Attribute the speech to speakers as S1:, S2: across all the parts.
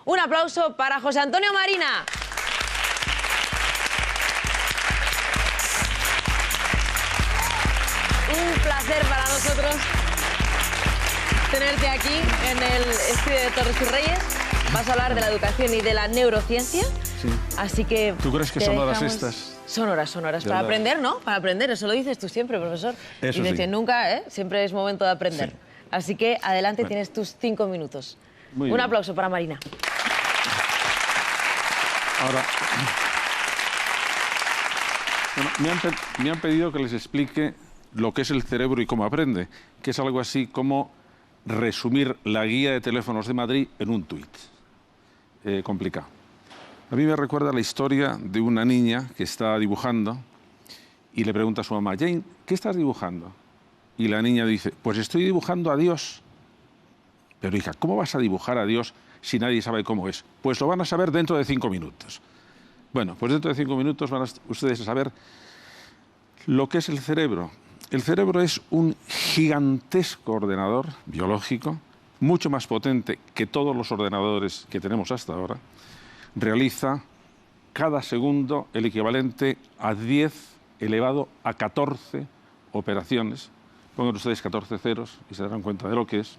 S1: Un aplauso para José Antonio Marina. Un placer para nosotros tenerte aquí en el estudio de Torres y Reyes. Vas a hablar de la educación y de la neurociencia.
S2: Sí.
S1: Así que...
S2: ¿Tú crees que son horas estas?
S1: Son horas para aprender, ¿no? Para aprender, eso lo dices tú siempre, profesor.
S2: Eso
S1: y desde
S2: sí.
S1: nunca, ¿eh? Siempre es momento de aprender.
S2: Sí.
S1: Así que adelante, tienes tus 5 minutos.
S2: Muy
S1: Un
S2: bien.
S1: aplauso para Marina.
S2: Ahora, bueno, me han pedido que les explique lo que es el cerebro y cómo aprende, que es algo así como resumir la guía de teléfonos de Madrid en un tuit. Complicado. A mí me recuerda la historia de una niña que está dibujando y le pregunta a su mamá, Jane, ¿qué estás dibujando? Y la niña dice, pues estoy dibujando a Dios. Pero hija, ¿cómo vas a dibujar a Dios si nadie sabe cómo es? Pues lo van a saber dentro de 5 minutos. Bueno, pues dentro de 5 minutos van ustedes a saber lo que es el cerebro. El cerebro es un gigantesco ordenador biológico, mucho más potente que todos los ordenadores que tenemos hasta ahora. Realiza cada segundo el equivalente a 10 elevado a 14 operaciones. Pongan ustedes 14 ceros y se darán cuenta de lo que es.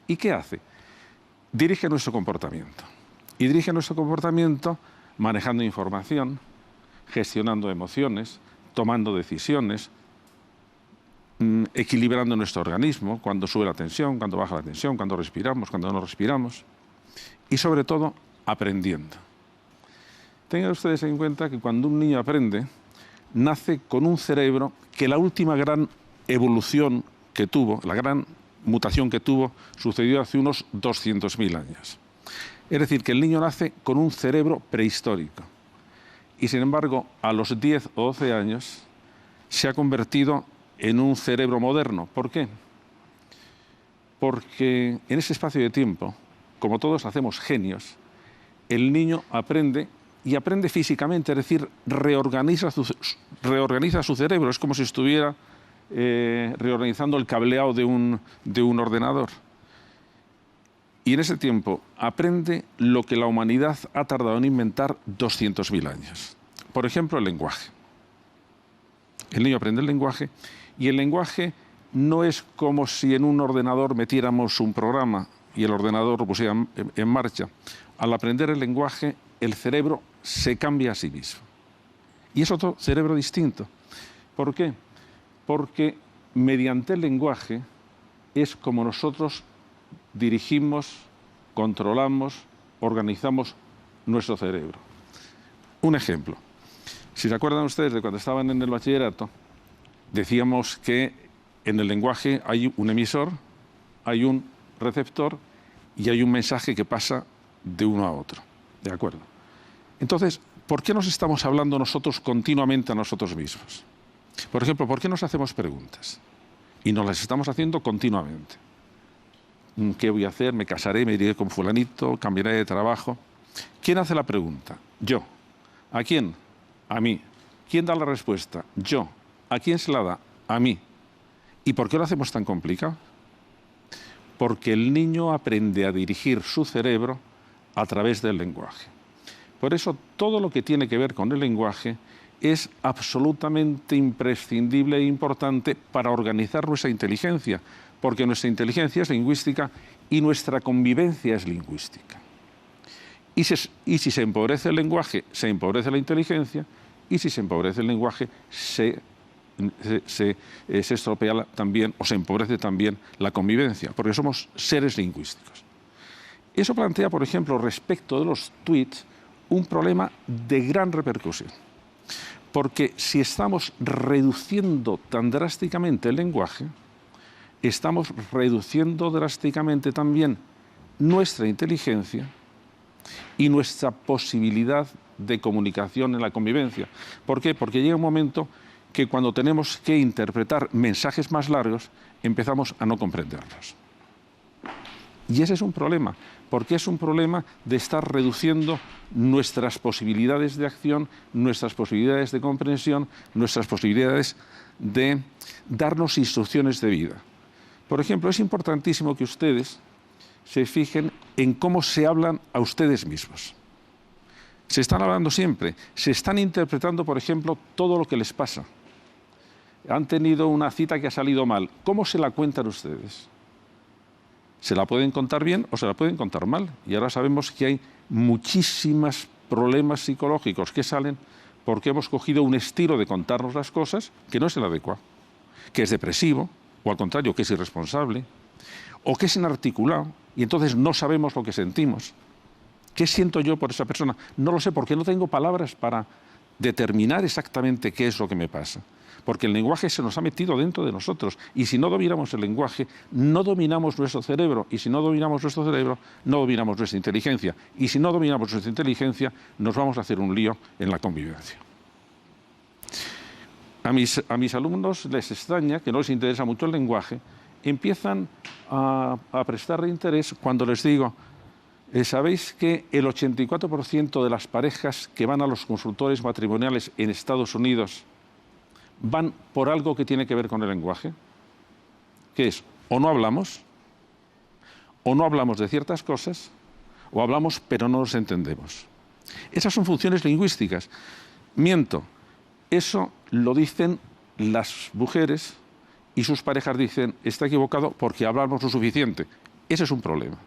S2: ¿Y qué hace? Dirige nuestro comportamiento. Y dirige nuestro comportamiento manejando información, gestionando emociones, tomando decisiones, equilibrando nuestro organismo, cuando sube la tensión, cuando baja la tensión, cuando respiramos, cuando no respiramos. Y sobre todo, aprendiendo. Tengan ustedes en cuenta que cuando un niño aprende, nace con un cerebro que la última gran evolución que tuvo, la gran mutación que tuvo, sucedió hace unos 200.000 años. Es decir, que el niño nace con un cerebro prehistórico. Y sin embargo, a los 10 o 12 años, se ha convertido en un cerebro moderno. ¿Por qué? Porque en ese espacio de tiempo, como todos hacemos genios, el niño aprende y aprende físicamente, es decir, reorganiza su cerebro. Es como si estuviera reorganizando el cableado de un ordenador. Y en ese tiempo aprende lo que la humanidad ha tardado en inventar 200.000 años. Por ejemplo, el lenguaje. El niño aprende el lenguaje y el lenguaje no es como si en un ordenador metiéramos un programa y el ordenador lo pusiera en marcha. Al aprender el lenguaje, el cerebro se cambia a sí mismo. Y es otro cerebro distinto. ¿Por qué? Porque mediante el lenguaje es como nosotros dirigimos, controlamos, organizamos nuestro cerebro. Un ejemplo. Si se acuerdan ustedes de cuando estaban en el bachillerato, decíamos que en el lenguaje hay un emisor, hay un receptor y hay un mensaje que pasa de uno a otro. ¿De acuerdo? Entonces, ¿por qué nos estamos hablando nosotros continuamente a nosotros mismos? Por ejemplo, ¿por qué nos hacemos preguntas? Y nos las estamos haciendo continuamente. ¿Qué voy a hacer? ¿Me casaré? ¿Me iré con fulanito? ¿Cambiaré de trabajo? ¿Quién hace la pregunta? Yo. ¿A quién? A mí. ¿Quién da la respuesta? Yo. ¿A quién se la da? A mí. ¿Y por qué lo hacemos tan complicado? Porque el niño aprende a dirigir su cerebro a través del lenguaje. Por eso todo lo que tiene que ver con el lenguaje es absolutamente imprescindible e importante para organizar nuestra inteligencia, porque nuestra inteligencia es lingüística y nuestra convivencia es lingüística. Y si se empobrece el lenguaje, se empobrece la inteligencia, y si se empobrece el lenguaje, se estropea también o se empobrece también la convivencia, porque somos seres lingüísticos. Eso plantea, por ejemplo, respecto de los tweets, un problema de gran repercusión. Porque si estamos reduciendo tan drásticamente el lenguaje, estamos reduciendo drásticamente también nuestra inteligencia y nuestra posibilidad de comunicación en la convivencia. ¿Por qué? Porque llega un momento que cuando tenemos que interpretar mensajes más largos, empezamos a no comprenderlos. Y ese es un problema, porque es un problema de estar reduciendo nuestras posibilidades de acción, nuestras posibilidades de comprensión, nuestras posibilidades de darnos instrucciones de vida. Por ejemplo, es importantísimo que ustedes se fijen en cómo se hablan a ustedes mismos. Se están hablando siempre, se están interpretando, por ejemplo, todo lo que les pasa. Han tenido una cita que ha salido mal. ¿Cómo se la cuentan ustedes? Se la pueden contar bien o se la pueden contar mal. Y ahora sabemos que hay muchísimos problemas psicológicos que salen porque hemos cogido un estilo de contarnos las cosas que no es el adecuado, que es depresivo, o al contrario, que es irresponsable, o que es inarticulado, y entonces no sabemos lo que sentimos. ¿Qué siento yo por esa persona? No lo sé, porque no tengo palabras para determinar exactamente qué es lo que me pasa. Porque el lenguaje se nos ha metido dentro de nosotros, y si no dominamos el lenguaje, no dominamos nuestro cerebro, y si no dominamos nuestro cerebro, no dominamos nuestra inteligencia, y si no dominamos nuestra inteligencia, nos vamos a hacer un lío en la convivencia. A mis alumnos les extraña que no les interesa mucho el lenguaje, empiezan a prestarle interés cuando les digo, ¿sabéis que el 84% de las parejas que van a los consultores matrimoniales en Estados Unidos van por algo que tiene que ver con el lenguaje? Que es, o no hablamos de ciertas cosas, o hablamos pero no nos entendemos. Esas son funciones lingüísticas. Miento, eso lo dicen las mujeres y sus parejas dicen, está equivocado porque hablamos lo suficiente. Ese es un problema.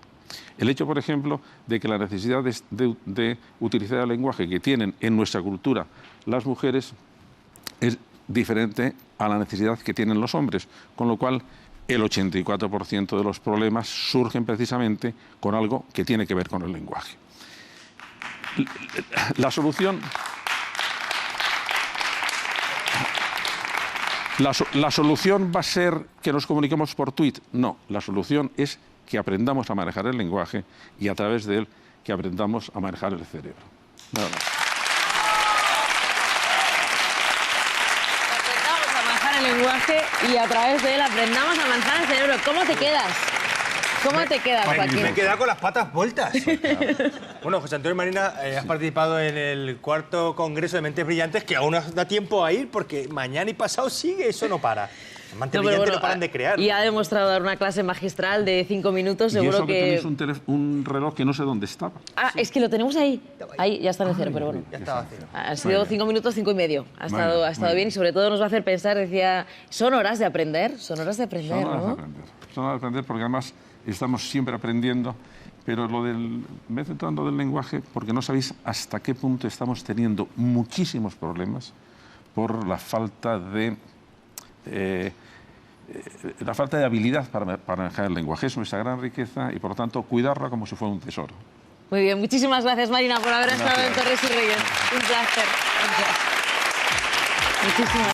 S2: El hecho, por ejemplo, de que la necesidad de utilizar el lenguaje que tienen en nuestra cultura las mujeres es diferente a la necesidad que tienen los hombres, con lo cual el 84% de los problemas surgen precisamente con algo que tiene que ver con el lenguaje. La solución va a ser que nos comuniquemos por tuit. No, la solución es que aprendamos a manejar el lenguaje y a través de él que aprendamos a manejar el cerebro. Nada más.
S1: Aprendamos a manejar el lenguaje y a través de él aprendamos a manejar el cerebro. ¿Cómo te quedas? ¿Cómo te quedas, Joaquín?
S3: Me he quedado con las patas vueltas. Bueno, José Antonio Marina, has participado en el 4º Congreso de Mentes Brillantes, que aún nos da tiempo a ir, porque mañana y pasado sigue, eso no para. Las mentes brillantes no paran de crear.
S1: Y ha demostrado dar una clase magistral de 5 minutos, seguro
S2: y eso
S1: que...
S2: tenéis un reloj que no sé dónde estaba.
S1: Ah, sí. Es que lo tenemos ahí. Ahí ya está en el cero, pero bueno.
S3: Ya estaba cero.
S1: Han sido 5 minutos, 5 y medio. Ha estado bien y sobre todo nos va a hacer pensar, decía, son horas de aprender, ¿no?
S2: Son horas de aprender porque además estamos siempre aprendiendo, pero me he centrado en lo del lenguaje porque no sabéis hasta qué punto estamos teniendo muchísimos problemas por la falta de habilidad para manejar el lenguaje. Es nuestra gran riqueza y, por lo tanto, cuidarla como si fuera un tesoro.
S1: Muy bien, muchísimas gracias, Marina, por haber estado en Torres y Reyes. Un placer. Gracias. Muchísimas